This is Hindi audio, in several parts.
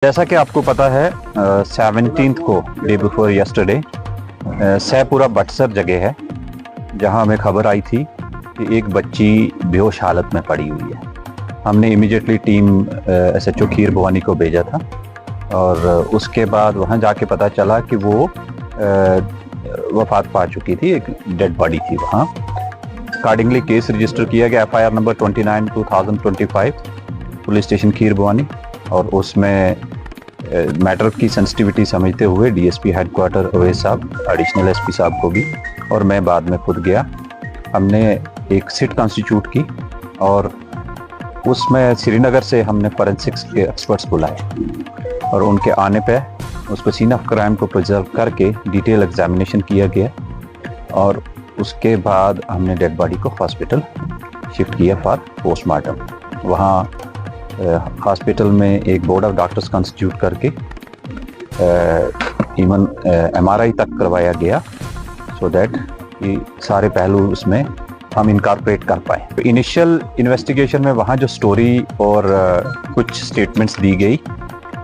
जैसा कि आपको पता है 17 को डे बिफोर यस्टरडे सैपुरा बटसर जगह है जहां हमें खबर आई थी कि एक बच्ची बेहोश हालत में पड़ी हुई है। हमने इमीडिएटली टीम SHO खीर भवानी को भेजा था और उसके बाद वहां जाके पता चला कि वो वफात पा चुकी थी, एक डेड बॉडी थी वहां। अकॉर्डिंगली केस रजिस्टर किया गया FIR नंबर 29/2025 पुलिस स्टेशन खीर भवानी और उसमें मैटर की सेंसिटिविटी समझते हुए DSP हेडक्वार्टर अवैध साहब, एडिशनल SP साहब को भी और मैं बाद में खुद गया। हमने एक सिट कॉन्स्टिट्यूट की और उसमें श्रीनगर से हमने फॉरेंसिक्स के एक्सपर्ट्स बुलाए और उनके आने पे उसको सीन ऑफ क्राइम को प्रिजर्व करके डिटेल एग्जामिनेशन किया गया और उसके बाद हमने डेड बॉडी को हॉस्पिटल शिफ्ट किया फॉर पोस्टमार्टम। वहाँ हॉस्पिटल में एक बोर्ड ऑफ डॉक्टर्स कॉन्स्टिट्यूट करके इवन MRI तक करवाया गया सो दैट कि सारे पहलू उसमें हम इनकॉर्पोरेट कर पाए। तो इनिशियल इन्वेस्टिगेशन में वहाँ जो स्टोरी और कुछ स्टेटमेंट्स दी गई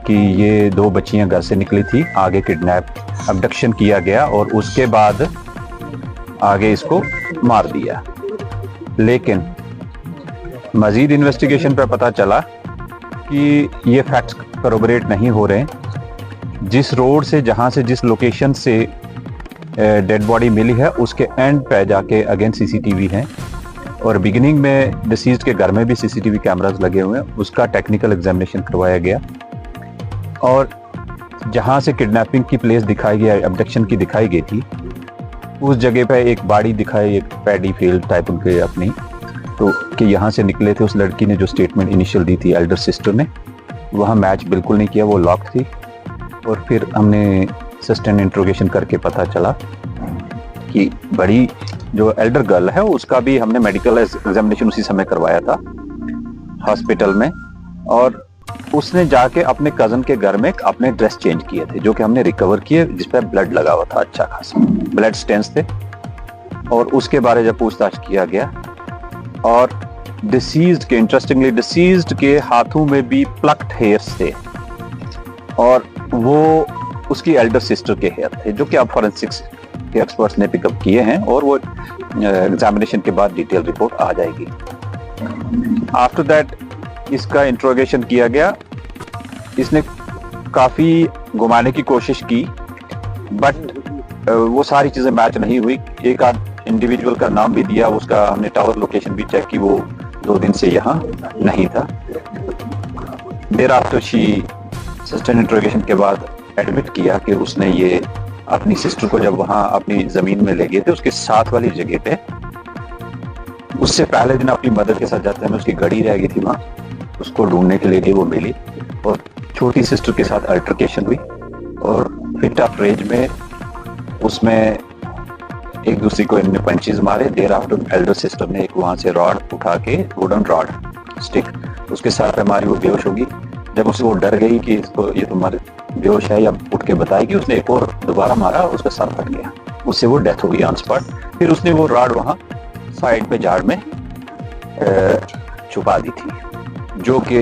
कि ये 2 बच्चियां घर से निकली थी, आगे किडनैप अबडक्शन किया गया और उसके बाद आगे इसको मार दिया। लेकिन मजीद इन्वेस्टिगेशन पे पता चला कि ये फैक्ट्स करोबरेट नहीं हो रहे। जिस रोड से, जहां से, जिस लोकेशन से डेड बॉडी मिली है उसके एंड पे जाके अगेन CCTV है और बिगिनिंग में डिसीज्ड के घर में भी CCTV कैमरास लगे हुए हैं। उसका टेक्निकल एग्जामिनेशन करवाया गया और जहां से किडनैपिंग की प्लेस दिखाई गई, अबडक्शन की दिखाई गई थी, उस जगह पे एक बाड़ी दिखाई, एक पैडी फील्ड टाइप उनके अपनी, तो कि यहाँ से निकले थे। उस लड़की ने जो स्टेटमेंट इनिशियल दी थी एल्डर सिस्टर ने, वहाँ मैच बिल्कुल नहीं किया, वो लॉक थी। और फिर हमने सस्टेन इंट्रोगेशन करके पता चला कि बड़ी जो एल्डर गर्ल है उसका भी हमने मेडिकल एग्जामिनेशन उसी समय करवाया था हॉस्पिटल में और उसने जाके अपने कजन के घर में अपने ड्रेस चेंज किए थे जो कि हमने रिकवर किए, जिसपे ब्लड लगा हुआ था, अच्छा खासा ब्लड स्टेन्स थे। और उसके बारे में जब पूछताछ किया गया और डिसीज्ड के, इंटरेस्टिंगली डिसीज्ड के हाथों में भी प्लक्ड हेयर्स थे और वो उसकी एल्डर सिस्टर के हेयर थे जो कि अब फॉरेंसिक्स के एक्सपर्ट्स ने पिकअप किए हैं और वो एग्जामिनेशन के बाद डिटेल रिपोर्ट आ जाएगी। आफ्टर दैट इसका इंट्रोगेशन किया गया। इसने काफ़ी घुमाने की कोशिश की बट वो सारी चीज़ें मैच नहीं हुई। एक आध इंडिविजुअल का नाम भी दिया, उसका हमने टावर लोकेशन भी चेक की, वो 2 दिन से यहाँ नहीं था। There after she sustain interrogation के बाद एडमिट किया कि उसने ये अपनी सिस्टर को जब वहाँ अपनी ज़मीन में ले गए थे उसके साथ वाली जगह पे, उससे पहले दिन अपनी मदर के साथ जाते हैं, उसकी घड़ी रह गई थी वहाँ, उसको ढूंढने के लिए वो मिली और छोटी सिस्टर के साथ अल्टरकेशन हुई और फिट ऑफ रेंज में उसमें एक दूसरे को इनने पंचेस मारे। देर आफ्टर एल्डर सिस्टर ने एक वहाँ से रॉड उठा के, वुडन रॉड स्टिक, उसके साथ हमारी वो बेहोश होगी। जब उससे वो डर गई कि इसको ये तुम्हारे बेहोश है या उठ के बताएगी, उसने एक और दोबारा मारा, उसका सर फट गया, उससे वो डेथ हो गई ऑन स्पॉट। फिर उसने वो रॉड वहाँ साइड पे झाड़ में छुपा दी थी जो कि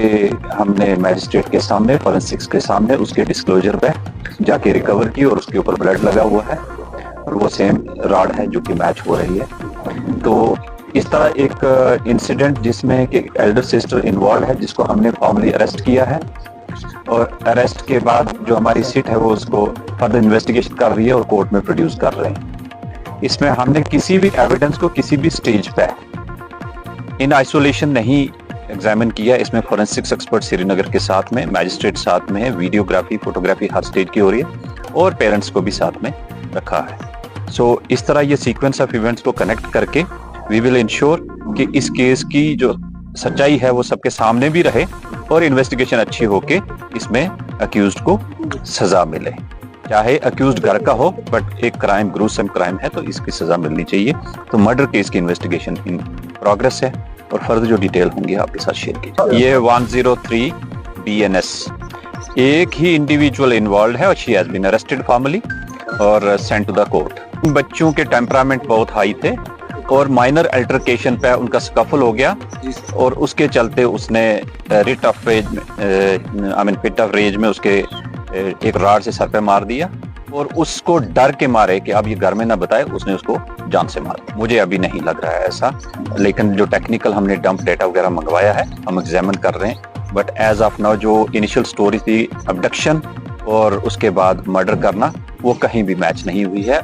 हमने मैजिस्ट्रेट के सामने, फॉरेंसिक्स के सामने उसके डिस्क्लोजर पे जाके रिकवर की और उसके ऊपर ब्लड लगा हुआ है और वो सेम रॉड है जो कि मैच हो रही है। तो इस तरह एक इंसिडेंट जिसमें एक एल्डर सिस्टर इन्वॉल्व है जिसको हमने फॉर्मली अरेस्ट किया है और अरेस्ट के बाद जो हमारी सिट है वो उसको फर्दर इन्वेस्टिगेशन कर रही है और कोर्ट में प्रोड्यूस कर रहे हैं। इसमें हमने किसी भी एविडेंस को किसी भी स्टेज पे इन आइसोलेशन नहीं एग्जामिन किया। इसमें फॉरेंसिक्स एक्सपर्ट श्रीनगर के साथ में, मैजिस्ट्रेट साथ में है, वीडियोग्राफी, फोटोग्राफी हर स्टेज की हो रही है और पेरेंट्स को भी साथ में रखा है। सो इस तरह ये सीक्वेंस ऑफ इवेंट्स को कनेक्ट करके वी विल इंश्योर कि इस केस की जो सच्चाई है वो सबके सामने भी रहे और इन्वेस्टिगेशन अच्छी होके इसमें अक्यूज्ड को सजा मिले। चाहे अक्यूज्ड घर का हो बट एक क्राइम, ग्रूसम क्राइम है तो इसकी सजा मिलनी चाहिए। तो मर्डर केस की इन्वेस्टिगेशन इन प्रोग्रेस है और फर्दर जो डिटेल होंगी आपके साथ शेयर कीजिए। ये 103 BNS एक ही इंडिविजुअल इन्वॉल्व है और she has been arrested formally और सेंट टू द कोर्ट। बच्चों के टेम्परामेंट बहुत हाई थे और माइनर अल्टरकेशन पे उनका स्कफल हो गया और उसके चलते उसने रिट ऑफ रेज में फिट ऑफ रेज में उसके एक राड से सर पे मार दिया और उसको डर के मारे कि अब ये घर में ना बताए, उसने उसको जान से मार दिया। मुझे अभी नहीं लग रहा है ऐसा, लेकिन जो टेक्निकल हमने डंप डेटा वगैरह मंगवाया है हम एग्जामिन कर रहे हैं। बट एज ऑफ नाउ जो इनिशियल स्टोरी थी अबडक्शन और उसके बाद मर्डर करना, वो कहीं भी मैच नहीं हुई है।